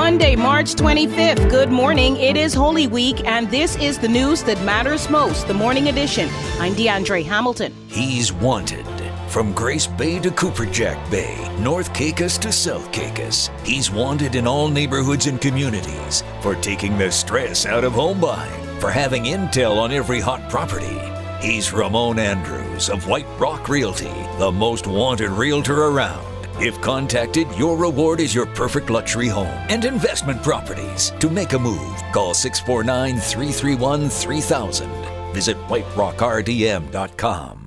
Monday, March 25th. Good morning. It is Holy Week, and this is the news that matters most, the morning edition. I'm Deandrea Hamilton. He's wanted. From Grace Bay to Cooperjack Bay, North Caicos to South Caicos, he's wanted in all neighborhoods and communities for taking the stress out of home buying, for having intel on every hot property. He's Ramon Andrews of White Rock Realty, the most wanted realtor around. If contacted, your reward is your perfect luxury home and investment properties. To make a move, call 649-331-3000. Visit whiterockrdm.com.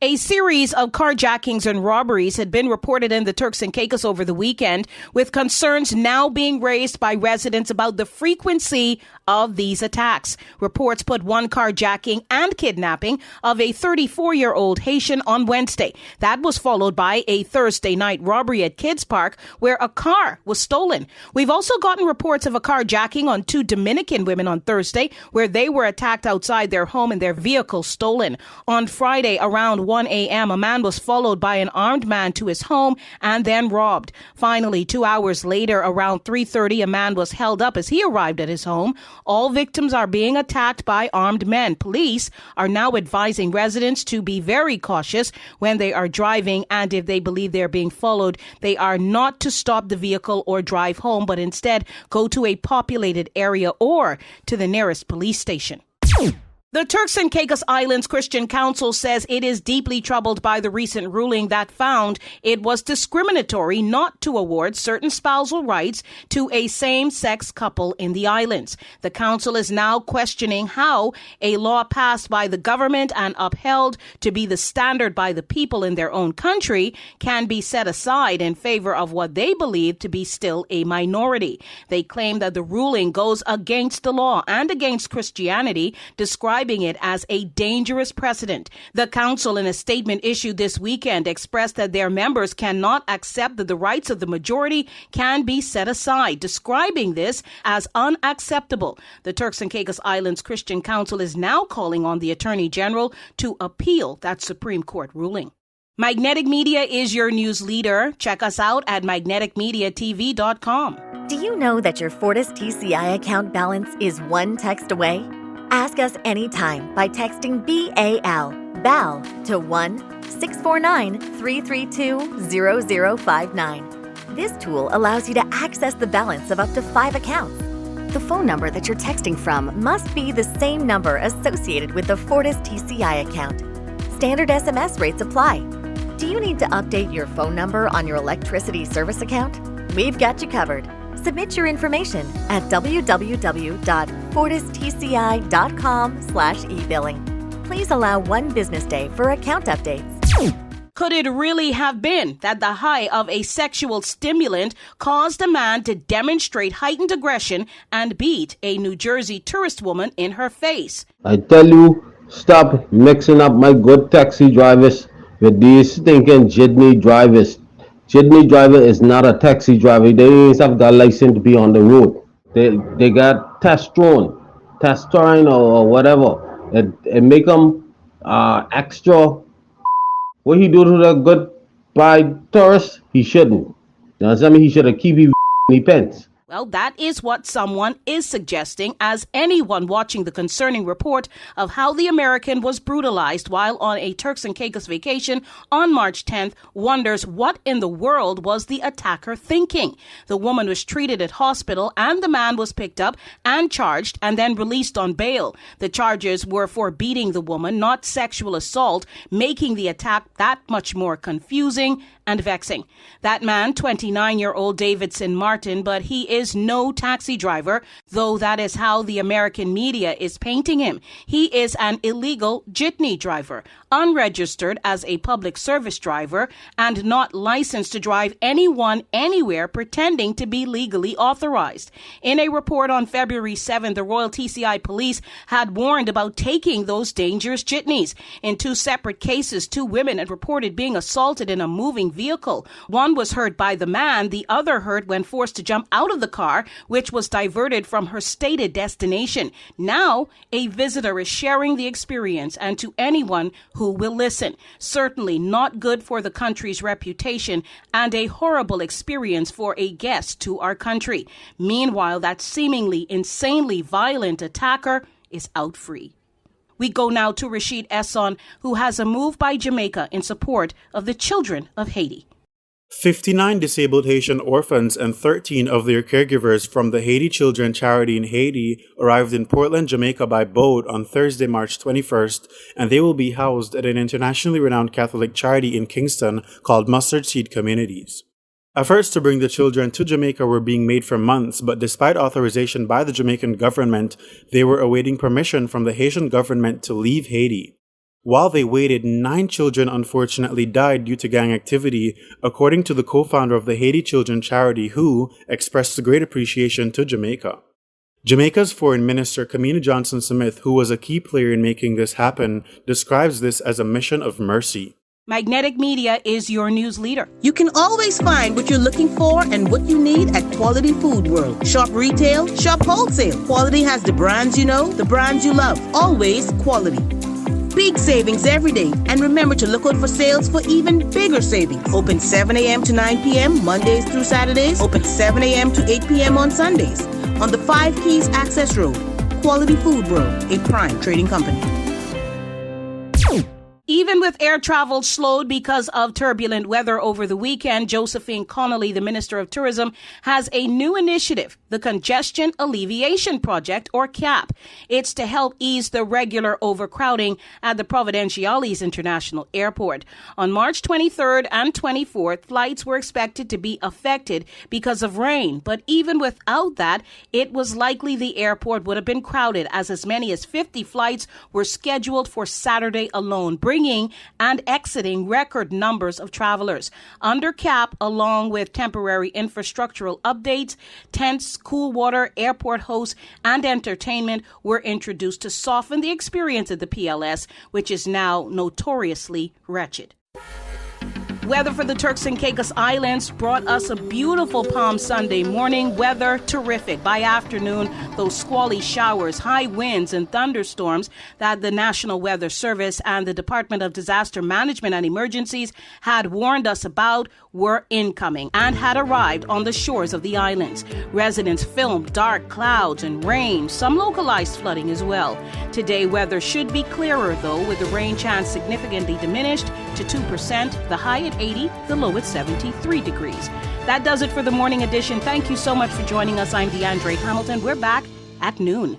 A series of carjackings and robberies had been reported in the Turks and Caicos over the weekend, with concerns now being raised by residents about the frequency of these attacks. Reports put one carjacking and kidnapping of a 34-year-old Haitian on Wednesday. That was followed by a Thursday night robbery at Kids Park where a car was stolen. We've also gotten reports of a carjacking on two Dominican women on Thursday where they were attacked outside their home and their vehicle stolen. On Friday around 1 a.m., a man was followed by an armed man to his home and then robbed. Finally, 2 hours later, around 3:30, a man was held up as he arrived at his home. All victims are being attacked by armed men. Police are now advising residents to be very cautious when they are driving, and if they believe they're being followed, they are not to stop the vehicle or drive home, but instead go to a populated area or to the nearest police station. The Turks and Caicos Islands Christian Council says it is deeply troubled by the recent ruling that found it was discriminatory not to award certain spousal rights to a same-sex couple in the islands. The council is now questioning how a law passed by the government and upheld to be the standard by the people in their own country can be set aside in favor of what they believe to be still a minority. They claim that the ruling goes against the law and against Christianity, describing it as a dangerous precedent. The council, in a statement issued this weekend, expressed that their members cannot accept that the rights of the majority can be set aside, describing this as unacceptable. The Turks and Caicos Islands Christian Council is now calling on the Attorney General to appeal that Supreme Court ruling. Magnetic Media is your news leader. Check us out at magneticmediatv.com. Do you know that your Fortis TCI account balance is one text away? Ask us anytime by texting BAL to 1-649-332-0059. This tool allows you to access the balance of up to 5 accounts. The phone number that you're texting from must be the same number associated with the Fortis TCI account. Standard SMS rates apply. Do you need to update your phone number on your electricity service account? We've got you covered. Submit your information at www.fortistci.com/e-billing. Please allow 1 business day for account updates. Could it really have been that the high of a sexual stimulant caused a man to demonstrate heightened aggression and beat a New Jersey tourist woman in her face? I tell you, stop mixing up my good taxi drivers with these stinking Jitney drivers. Jitney driver is not a taxi driver. They don't have got license to be on the road. They got testosterone or whatever. It make them extra. What he do to the good by tourists, he shouldn't. You know what I mean? He should have keep his pants. Well, that is what someone is suggesting, as anyone watching the concerning report of how the American was brutalized while on a Turks and Caicos vacation on March 10th wonders what in the world was the attacker thinking. The woman was treated at hospital and the man was picked up and charged and then released on bail. The charges were for beating the woman, not sexual assault, making the attack that much more confusing and vexing. That man, 29-year-old Davidson Martin, but he is no taxi driver, though that is how the American media is painting him. He is an illegal Jitney driver, unregistered as a public service driver, and not licensed to drive anyone anywhere pretending to be legally authorized. In a report on February 7th, the Royal TCI Police had warned about taking those dangerous Jitneys. In 2 separate cases, 2 women had reported being assaulted in a moving vehicle. One was hurt by the man, the other hurt when forced to jump out of the the car, which was diverted from her stated destination. Now, a visitor is sharing the experience, and to anyone who will listen, certainly not good for the country's reputation and a horrible experience for a guest to our country. Meanwhile, that seemingly insanely violent attacker is out free. We go now to Rashaed Esson, who has a move by Jamaica in support of the children of Haiti. 59 disabled Haitian orphans and 13 of their caregivers from the Haiti Children Charity in Haiti arrived in Portland, Jamaica by boat on Thursday, March 21st, and they will be housed at an internationally renowned Catholic charity in Kingston called Mustard Seed Communities. Efforts to bring the children to Jamaica were being made for months, but despite authorization by the Jamaican government, they were awaiting permission from the Haitian government to leave Haiti. While they waited, 9 children unfortunately died due to gang activity, according to the co-founder of the Haiti Children Charity, who expressed great appreciation to Jamaica. Jamaica's Foreign Minister, Kamina Johnson-Smith, who was a key player in making this happen, describes this as a mission of mercy. Magnetic Media is your news leader. You can always find what you're looking for and what you need at Quality Food World. Shop retail, shop wholesale. Quality has the brands you know, the brands you love. Always quality. Big savings every day. And remember to look out for sales for even bigger savings. Open 7 a.m. to 9 p.m. Mondays through Saturdays. Open 7 a.m. to 8 p.m. on Sundays. On the 5 Keys Access Road. Quality Food World, a prime trading company. Even with air travel slowed because of turbulent weather over the weekend, Josephine Connolly, the Minister of Tourism, has a new initiative, the Congestion Alleviation Project, or CAP. It's to help ease the regular overcrowding at the Providenciales International Airport. On March 23rd and 24th, flights were expected to be affected because of rain. But even without that, it was likely the airport would have been crowded, as many as 50 flights were scheduled for Saturday alone, bringing and exiting record numbers of travelers. Under CAP, along with temporary infrastructural updates, tents, cool water, airport hosts, and entertainment were introduced to soften the experience at the PLS, which is now notoriously wretched. Weather for the Turks and Caicos Islands brought us a beautiful Palm Sunday morning. Weather terrific. By afternoon, those squally showers, high winds, and thunderstorms that the National Weather Service and the Department of Disaster Management and Emergencies had warned us about were incoming and had arrived on the shores of the islands. Residents filmed dark clouds and rain, some localized flooding as well. Today, weather should be clearer, though, with the rain chance significantly diminished to 2%, the high at 80, the low at 73 degrees. That does it for the morning edition. Thank you so much for joining us. I'm Deandrea Hamilton. We're back at noon.